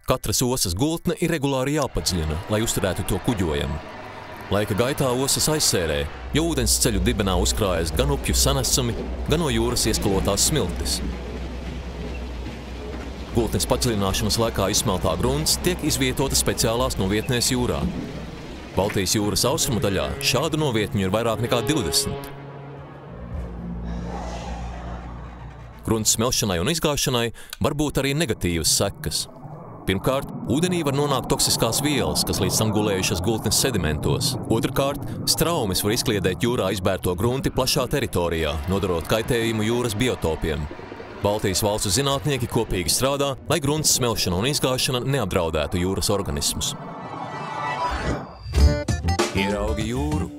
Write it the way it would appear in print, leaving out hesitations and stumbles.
Katras osas gultne ir regulāri jāpadziļina, lai uzturētu to kuģojamu. Laika gaitā osas aizsērē, jo ūdens ceļu dibenā uzkrājas gan upju sanesumi, gan no jūras ieskalotās smiltis. Gultnes padziļināšanas laikā izsmeltā grunts tiek izvietota speciālās novietnēs jūrā. Baltijas jūras austrumu daļā šādu novietņu ir vairāk nekā 20. Grunts smelšanai un izgāšanai var būt arī negatīvas sekas. Pirmkārt, ūdenī var nonākt toksiskās vielas, kas līdz tam gulējušas gultnes sedimentos. Otrkārt, straumes var izkliedēt jūrā izbērto grunti plašā teritorijā, nodarot kaitējumu jūras biotopiem. Baltijas valstu zinātnieki kopīgi strādā, lai grunts smelšana un izgāšana neapdraudētu jūras organismus. Ieraugi jūru!